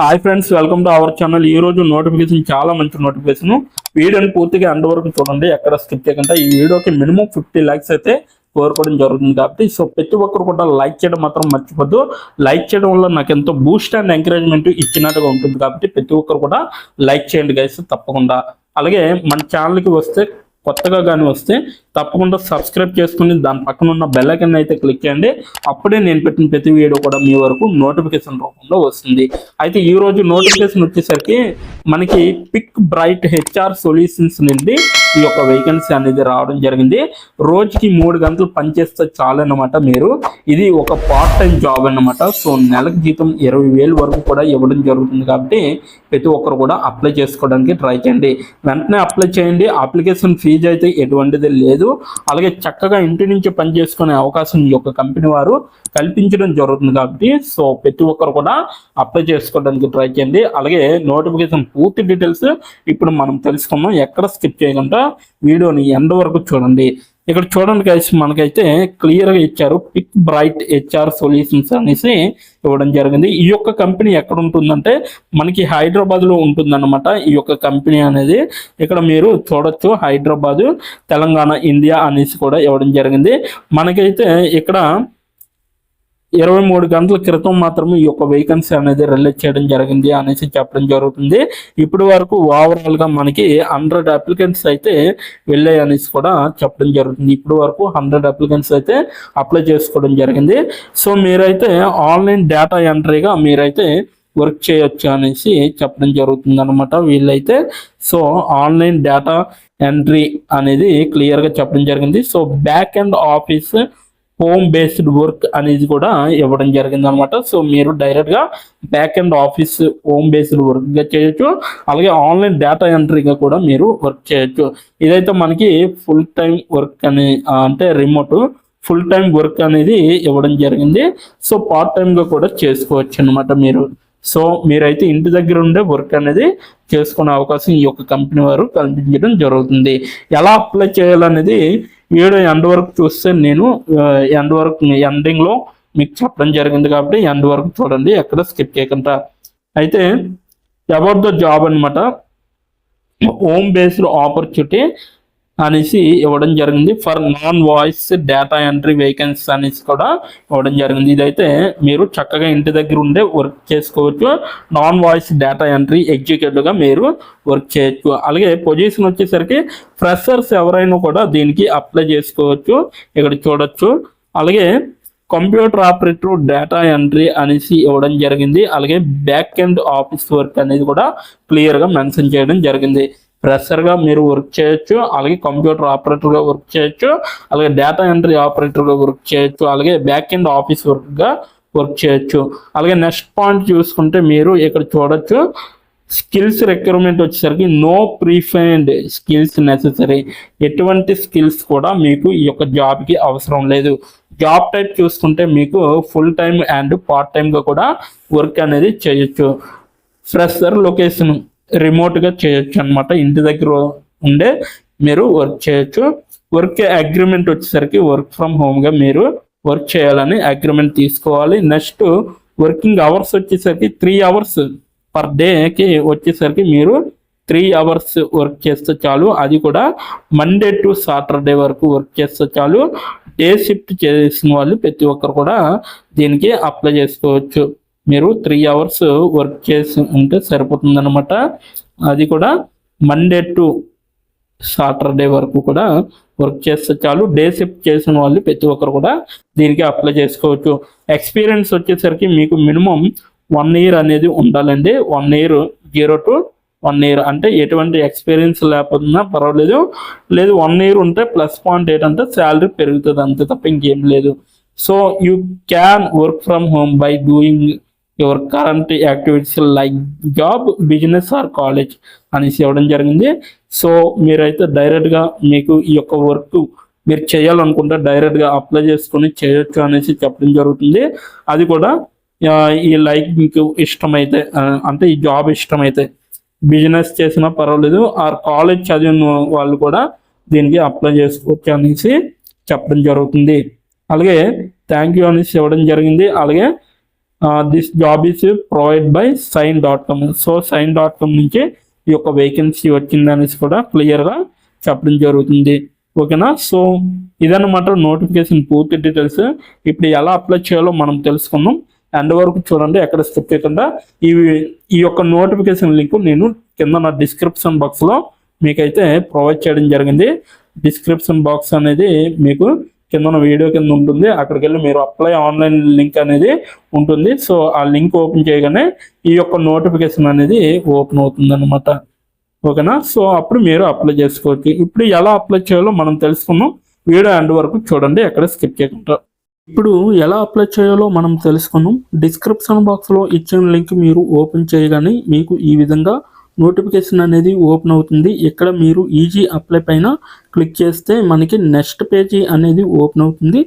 Hi friends, welcome to our channel. ఈ రోజు notification చాలా మంచి నోటిఫికేషన్. వీడియోని పూర్తిగా ఎండ్ వరకు చూడండి, ఎక్కడ స్కిప్ చేయకుండా. ఈ వీడియోకి మినిమం 50 లైక్స్ అయితే కోరుకోవడం జరుగుతుంది కాబట్టి సో ప్రతి ఒక్కరు కూడా లైక్ చేయడం మాత్రం మర్చిపోద్దు. లైక్ చేయడం వల్ల నాకు ఎంతో బూస్ట్ అండ్ ఎంకరేజ్మెంట్ ఇచ్చినట్టుగా ఉంటుంది కాబట్టి ప్రతి ఒక్కరు కూడా లైక్ చేయండి గైస్, తప్పకుండా. అలాగే మన ఛానల్కి వస్తే కొత్తగా కానీ వస్తే తప్పకుండా సబ్స్క్రైబ్ చేసుకుని దాని పక్కన ఉన్న బెల్ ఐకాన్ అయితే క్లిక్ చేయండి. అప్పుడే నేను పెట్టిన ప్రతి వీడియో కూడా మీ వరకు నోటిఫికేషన్ రూపంలో వస్తుంది. అయితే ఈ రోజు నోటిఫికేషన్ వచ్చేసరికి మనకి పిక్ బ్రైట్ హెచ్ఆర్ సొల్యూషన్స్ నుండి ఈ యొక్క వేకెన్సీ అనేది రావడం జరిగింది. రోజుకి 3 గంటలు పనిచేస్తే చాలు అన్నమాట. మీరు ఇది ఒక పార్ట్ టైం జాబ్ అన్నమాట. సో నెలకు జీతం 20,000 వరకు కూడా ఇవ్వడం జరుగుతుంది కాబట్టి ప్రతి ఒక్కరు కూడా అప్లై చేసుకోవడానికి ట్రై చేయండి. వెంటనే అప్లై చేయండి. అప్లికేషన్ ఫీజు అయితే ఎటువంటిది లేదు. అలాగే చక్కగా ఇంటి నుంచి పని చేసుకునే అవకాశం ఈ యొక్క కంపెనీ వారు కల్పించడం జరుగుతుంది కాబట్టి సో ప్రతి ఒక్కరు కూడా అప్లై చేసుకోవడానికి ట్రై చేయండి. అలాగే నోటిఫికేషన్ పూర్తి డీటెయిల్స్ ఇప్పుడు మనం తెలుసుకున్నాం. ఎక్కడ స్కిప్ చేయకుండా వీడియోని ఎండ్ వరకు చూడండి. ఇక్కడ చూడండి గైస్, మనకైతే క్లియర్గా ఇచ్చారు. పిక్ బ్రైట్ హెచ్ఆర్ సొల్యూషన్స్ అనేసి ఇవ్వడం జరిగింది. ఈ యొక్క కంపెనీ ఎక్కడ ఉంటుందంటే మనకి హైదరాబాద్లో ఉంటుందన్నమాట. ఈ యొక్క కంపెనీ అనేది ఇక్కడ మీరు చూడొచ్చు, హైదరాబాదు, తెలంగాణ, ఇండియా అనేసి కూడా ఇవ్వడం జరిగింది. మనకైతే ఇక్కడ 23 గంటల క్రితం మాత్రమే ఈ యొక్క వేకెన్సీ అనేది రిలీజ్ చేయడం జరిగింది అనేసి చెప్పడం జరుగుతుంది. ఇప్పటి వరకు ఓవరాల్గా మనకి 100 అప్లికెంట్స్ అయితే వెళ్ళాయి అనేసి కూడా చెప్పడం జరుగుతుంది. ఇప్పటి వరకు 100 అప్లికెంట్స్ అయితే అప్లై చేసుకోవడం జరిగింది. సో మీరైతే ఆన్లైన్ డేటా ఎంట్రీగా మీరైతే వర్క్ చేయొచ్చు అనేసి చెప్పడం జరుగుతుంది అనమాట వీళ్ళైతే. సో ఆన్లైన్ డేటా ఎంట్రీ అనేది క్లియర్గా చెప్పడం జరిగింది. So back and office home based work అనేది కూడా ఇవ్వడం జరిగింది అనమాట. సో మీరు డైరెక్ట్గా back and office home based వర్క్గా చేయొచ్చు. అలాగే ఆన్లైన్ డేటా ఎంట్రీగా కూడా మీరు వర్క్ చేయొచ్చు. ఇదైతే మనకి ఫుల్ టైం వర్క్ అని అంటే రిమోట్ ఫుల్ టైం వర్క్ అనేది ఇవ్వడం జరిగింది. సో పార్ట్ టైంగా కూడా చేసుకోవచ్చు అనమాట మీరు. సో మీరైతే ఇంటి దగ్గర ఉండే వర్క్ అనేది చేసుకునే అవకాశం ఈ యొక్క కంపెనీ వారు కల్పించడం జరుగుతుంది. ఎలా అప్లై చేయాలనేది వీడియో ఎండ్ వరకు చూస్తే నేను ఎండింగ్లో మీకు చెప్పడం జరిగింది కాబట్టి ఎండ్ వరకు చూడండి, ఎక్కడ స్కిప్ చేయకుండా. అయితే అబౌట్ ద జాబ్ అనమాట, హోమ్ బేస్డ్ ఆపర్చునిటీ అనేసి ఇవ్వడం జరిగింది. For non voice data entry vacancy అనేసి కూడా ఇవ్వడం జరిగింది. ఇదైతే మీరు చక్కగా ఇంటి దగ్గర ఉండే వర్క్ చేసుకోవచ్చు. నాన్ వాయిస్ డేటా ఎంట్రీ ఎగ్జిక్యూటివ్గా మీరు వర్క్ చేయొచ్చు. అలాగే పొజిషన్ వచ్చేసరికి ఫ్రెషర్స్ ఎవరైనా కూడా దీనికి అప్లై చేసుకోవచ్చు, ఇక్కడ చూడొచ్చు. అలాగే కంప్యూటర్ ఆపరేటర్ డేటా ఎంట్రీ అనేసి ఇవ్వడం జరిగింది. అలాగే బ్యాక్ అండ్ ఆఫీస్ వర్క్ అనేది కూడా క్లియర్గా మెన్షన్ చేయడం జరిగింది. ఫ్రెషర్గా మీరు వర్క్ చేయొచ్చు, అలాగే కంప్యూటర్ ఆపరేటర్గా వర్క్ చేయొచ్చు, అలాగే డేటా ఎంట్రీ ఆపరేటర్గా వర్క్ చేయొచ్చు, అలాగే బ్యాక్ అండ్ ఆఫీస్ వర్క్గా వర్క్ చేయొచ్చు. అలాగే నెక్స్ట్ పాయింట్ చూసుకుంటే మీరు ఇక్కడ చూడొచ్చు, స్కిల్స్ రిక్వైర్మెంట్ వచ్చేసరికి నో ప్రీఫైన్డ్ స్కిల్స్ నెసెసరీ. ఎటువంటి స్కిల్స్ కూడా మీకు ఈ యొక్క జాబ్కి అవసరం లేదు. జాబ్ టైప్ చూసుకుంటే మీకు ఫుల్ టైం అండ్ పార్ట్ టైంగా కూడా వర్క్ అనేది చేయొచ్చు. ఫ్రెషర్ లొకేషన్ రిమోట్గా చేయొచ్చు అనమాట. ఇంటి దగ్గర ఉండే మీరు వర్క్ చేయొచ్చు. వర్క్ అగ్రిమెంట్ వచ్చేసరికి వర్క్ ఫ్రమ్ హోమ్గా మీరు వర్క్ చేయాలని అగ్రిమెంట్ తీసుకోవాలి. నెక్స్ట్ వర్కింగ్ అవర్స్ వచ్చేసరికి 3 అవర్స్ పర్ డేకి వచ్చేసరికి మీరు 3 అవర్స్ వర్క్ చేస్తే చాలు. అది కూడా మండే టు సాటర్డే వరకు వర్క్ చేస్తే చాలు. డే షిఫ్ట్ చేసిన వాళ్ళు ప్రతి ఒక్కరు కూడా దీనికి అప్లై చేసుకోవచ్చు. మీరు 3 అవర్స్ వర్క్ చేసి ఉంటే సరిపోతుంది అనమాట. అది కూడా మండే టు సాటర్డే వరకు కూడా వర్క్ చేస్తే చాలు. డే షిఫ్ట్ చేసిన వాళ్ళు ప్రతి ఒక్కరు కూడా దీనికి అప్లై చేసుకోవచ్చు. ఎక్స్పీరియన్స్ వచ్చేసరికి మీకు మినిమం 1 ఇయర్ అనేది ఉండాలండి. 1 ఇయర్ 0 to 1 ఇయర్ అంటే ఎటువంటి ఎక్స్పీరియన్స్ లేకపోతున్నా పర్వాలేదు. లేదు 1 ఇయర్ ఉంటే ప్లస్ పాయింట్ ఏంటంటే శాలరీ పెరుగుతుంది, అంతే తప్ప ఇంకేం లేదు. So you can work from home by doing your current activities like job, business are college అనేసి ఇవ్వడం జరిగింది. సో మీరైతే డైరెక్ట్గా మీకు ఈ యొక్క వర్క్ మీరు చేయాలనుకుంటే డైరెక్ట్గా అప్లై చేసుకొని చేయొచ్చు అనేసి చెప్పడం జరుగుతుంది. అది కూడా ఈ లైక్ మీకు ఇష్టమైతే అంటే ఈ జాబ్ ఇష్టమైతే బిజినెస్ చేసినా పర్వాలేదు, ఆర్ కాలేజ్ చదివిన వాళ్ళు కూడా దీనికి అప్లై చేసుకోవచ్చు అనేసి చెప్పడం జరుగుతుంది. అలాగే థ్యాంక్ యూ అనేసి ఇవ్వడం జరిగింది. అలాగే this job is provide by sign.com. So sign.com నుంచి ఈ యొక్క వేకెన్సీ వచ్చింది అనేసి కూడా క్లియర్గా చెప్పడం జరుగుతుంది. ఓకేనా. సో ఇదన్నమాట నోటిఫికేషన్ పూర్తి డీటెయిల్స్. ఇప్పుడు ఎలా అప్లై చేయాలో మనం తెలుసుకుందాం. ఎండ్ వరకు చూడండి, ఎక్కడ స్కిప్ చేయకుండా. ఈ యొక్క నోటిఫికేషన్ లింక్ నేను కింద నా డిస్క్రిప్షన్ బాక్స్లో మీకైతే ప్రొవైడ్ చేయడం జరిగింది. డిస్క్రిప్షన్ బాక్స్ అనేది మీకు కింద వీడియో కింద ఉంటుంది. అక్కడికి వెళ్ళి మీరు అప్లై ఆన్లైన్ లింక్ అనేది ఉంటుంది. సో ఆ లింక్ ఓపెన్ చేయగానే ఈ యొక్క నోటిఫికేషన్ అనేది ఓపెన్ అవుతుంది అనమాట. ఓకేనా. సో అప్పుడు మీరు అప్లై చేసుకోవచ్చు. ఇప్పుడు ఎలా అప్లై చేయాలో మనం తెలుసుకుందాం. వీడియో ఎండ్ వరకు చూడండి, ఎక్కడ స్కిప్ చేయకుండా. ఇప్పుడు ఎలా అప్లై చేయాలో మనం తెలుసుకుందాం. డిస్క్రిప్షన్ బాక్స్లో ఇచ్చిన లింక్ మీరు ఓపెన్ చేయగానే మీకు ఈ విధంగా నోటిఫికేషన్ అనేది ఓపెన్ అవుతుంది. ఇక్కడ మీరు ఈజీ అప్లై పైన క్లిక్ చేస్తే మనకి నెక్స్ట్ పేజీ అనేది ఓపెన్ అవుతుంది.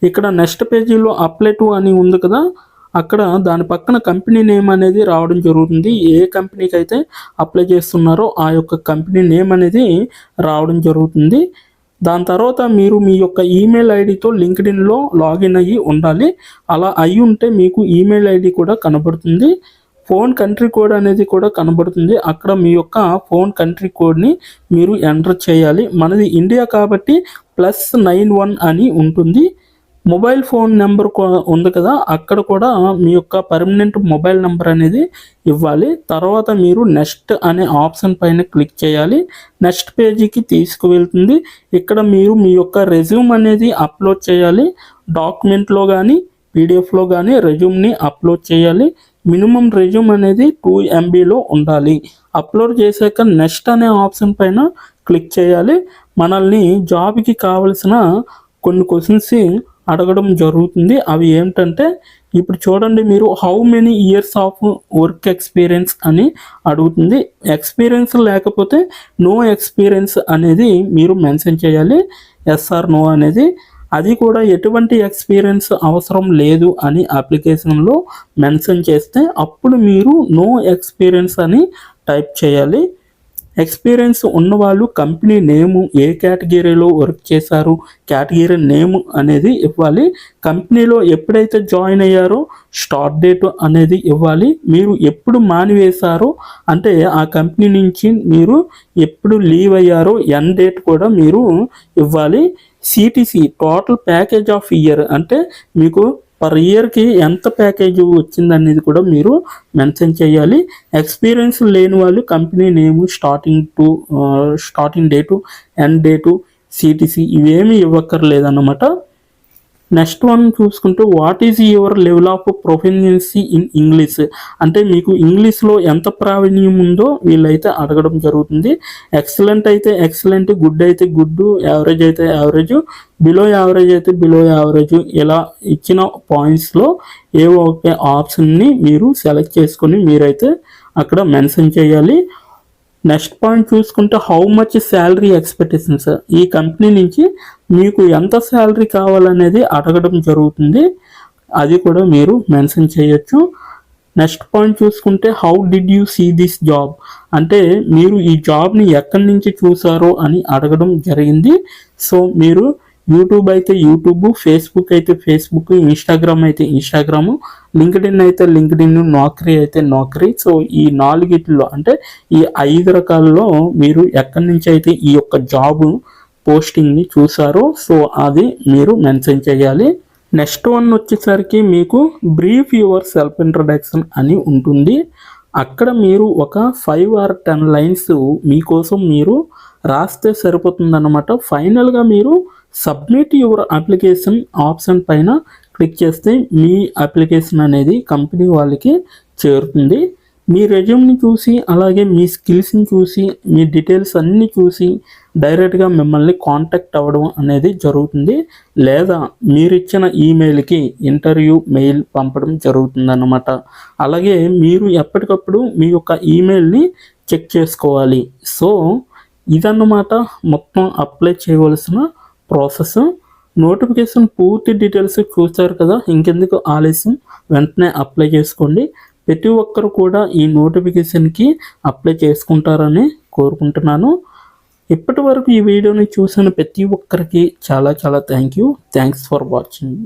ఇక్కడ నెక్స్ట్ పేజీలో అప్లై టు అని ఉంది కదా, అక్కడ దాని పక్కన కంపెనీ నేమ్ అనేది రావడం జరుగుతుంది. ఏ కంపెనీకి అయితే అప్లై చేస్తున్నారో ఆ యొక్క కంపెనీ నేమ్ అనేది రావడం జరుగుతుంది. దాని తర్వాత మీరు మీ యొక్క ఈమెయిల్ ఐడితో లింక్డ్ఇన్లో లాగిన్ అయ్యి ఉండాలి. అలా అయి ఉంటే మీకు ఈమెయిల్ ఐడి కూడా కనబడుతుంది. ఫోన్ కంట్రీ కోడ్ అనేది కూడా కనబడుతుంది. అక్కడ మీ యొక్క ఫోన్ కంట్రీ కోడ్ని మీరు ఎంటర్ చేయాలి. మనది ఇండియా కాబట్టి +91 అని ఉంటుంది. మొబైల్ ఫోన్ నెంబర్ ఉంది కదా, అక్కడ కూడా మీ యొక్క పర్మనెంట్ మొబైల్ నెంబర్ అనేది ఇవ్వాలి. తర్వాత మీరు నెక్స్ట్ అనే ఆప్షన్ పైన క్లిక్ చేయాలి. నెక్స్ట్ పేజీకి తీసుకువెళ్తుంది. ఇక్కడ మీరు మీ యొక్క రెజ్యూమ్ అనేది అప్లోడ్ చేయాలి. డాక్యుమెంట్లో కానీ పీడిఎఫ్లో కానీ రెజ్యూమ్ని అప్లోడ్ చేయాలి. మినిమం రెజ్యూమ్ అనేది 2 MBలో ఉండాలి. అప్లోడ్ చేశాక నెక్స్ట్ అనే ఆప్షన్ పైన క్లిక్ చేయాలి. మనల్ని జాబ్కి కావలసిన కొన్ని క్వశ్చన్స్ అడగడం జరుగుతుంది. అవి ఏమిటంటే ఇప్పుడు చూడండి, మీరు how many years of work experience అని అడుగుతుంది. ఎక్స్పీరియన్స్ లేకపోతే నో ఎక్స్పీరియన్స్ అనేది మీరు మెన్షన్ చేయాలి. ఎస్ ఆర్ నో అనేది. అది కూడా ఎటువంటి ఎక్స్పీరియన్స్ అవసరం లేదు అని అప్లికేషన్లో మెన్షన్ చేస్తే అప్పుడు మీరు నో ఎక్స్పీరియన్స్ అని టైప్ చేయాలి. ఎక్స్పీరియన్స్ ఉన్నవాళ్ళు కంపెనీ నేము, ఏ కేటగిరీలో వర్క్ చేశారు, కేటగిరీ నేమ్ అనేది ఇవ్వాలి. కంపెనీలో ఎప్పుడైతే జాయిన్ అయ్యారో స్టార్ట్ డేట్ అనేది ఇవ్వాలి. మీరు ఎప్పుడు మానివేశారో అంటే ఆ కంపెనీ నుంచి మీరు ఎప్పుడు లీవ్ అయ్యారో ఎండ్ డేట్ కూడా మీరు ఇవ్వాలి. CTC total package of year అంటే మీకు పర్ ఇయర్కి ఎంత ప్యాకేజ్ వచ్చిందనేది కూడా మీరు మెన్షన్ చేయాలి. ఎక్స్పీరియన్స్ లేని వాళ్ళు company name, starting date, end date, CTC ఇవేమీ ఇవ్వక్కర్లేదన్నమాట. నెక్స్ట్ వన్ చూసుకుంటే what is your level of proficiency in English అంటే మీకు ఇంగ్లీష్లో ఎంత ప్రావీణ్యం ఉందో వీళ్ళైతే అడగడం జరుగుతుంది. ఎక్సలెంట్ అయితే ఎక్సలెంట్, గుడ్ అయితే గుడ్, యావరేజ్ అయితే యావరేజ్, బిలో యావరేజ్ అయితే బిలో యావరేజ్, ఇలా ఇచ్చిన పాయింట్స్లో ఏవో ఒక ఆప్షన్ని మీరు సెలెక్ట్ చేసుకొని మీరైతే అక్కడ మెన్షన్ చేయాలి. నెక్స్ట్ పాయింట్ చూసుకుంటే హౌ మచ్ శాలరీ ఎక్స్పెక్టేషన్స్, ఈ కంపెనీ నుంచి మీకు ఎంత శాలరీ కావాలనేది అడగడం జరుగుతుంది. అది కూడా మీరు మెన్షన్ చేయొచ్చు. నెక్స్ట్ పాయింట్ చూసుకుంటే how did you see this job అంటే మీరు ఈ జాబ్ని ఎక్కడి నుంచి చూసారో అని అడగడం జరిగింది. సో మీరు యూట్యూబ్ అయితే యూట్యూబ్, ఫేస్బుక్ అయితే ఫేస్బుక్, ఇన్స్టాగ్రామ్ అయితే ఇన్స్టాగ్రాము, లింక్డ్ఇన్ అయితే లింక్డ్ఇన్, నౌకరీ అయితే నౌకరీ. సో ఈ 4 అంటే ఈ 5 రకాలలో మీరు ఎక్కడి నుంచి అయితే ఈ యొక్క జాబ్ పోస్టింగ్ని చూసారో సో అది మీరు మెన్షన్ చేయాలి. నెక్స్ట్ వన్ వచ్చేసరికి మీకు బ్రీఫ్ యువర్ సెల్ఫ్ ఇంట్రడక్షన్ అని ఉంటుంది. అక్కడ మీరు ఒక 5 or 10 లైన్స్ మీకోసం మీరు రాస్తే సరిపోతుందన్నమాట. ఫైనల్గా మీరు సబ్మిట్ యువర్ అప్లికేషన్ ఆప్షన్ పైన క్లిక్ చేస్తే మీ అప్లికేషన్ అనేది కంపెనీ వాళ్ళకి చేరుతుంది. మీ రెజ్యూమ్ని చూసి అలాగే మీ స్కిల్స్ని చూసి మీ డీటెయిల్స్ అన్నీ చూసి డైరెక్ట్గా మిమ్మల్ని కాంటాక్ట్ అవ్వడం అనేది జరుగుతుంది. లేదా మీరిచ్చిన ఈమెయిల్కి ఇంటర్వ్యూ మెయిల్ పంపడం జరుగుతుందన్నమాట. అలాగే మీరు ఎప్పటికప్పుడు మీ యొక్క ఈమెయిల్ని చెక్ చేసుకోవాలి. సో ఇదన్నమాట మొత్తం అప్లై చేయవలసిన ప్రాసెస్. నోటిఫికేషన్ పూర్తి డీటెయిల్స్ చూస్తారు కదా, ఇంకెందుకు ఆలస్యం, వెంటనే అప్లై చేసుకోండి. ప్రతి ఒక్కరు కూడా ఈ నోటిఫికేషన్కి అప్లై చేసుకుంటారని కోరుకుంటున్నాను. ఇప్పటి వరకు ఈ వీడియోని చూసిన ప్రతి ఒక్కరికి చాలా చాలా థ్యాంక్స్ ఫర్ వాచింగ్.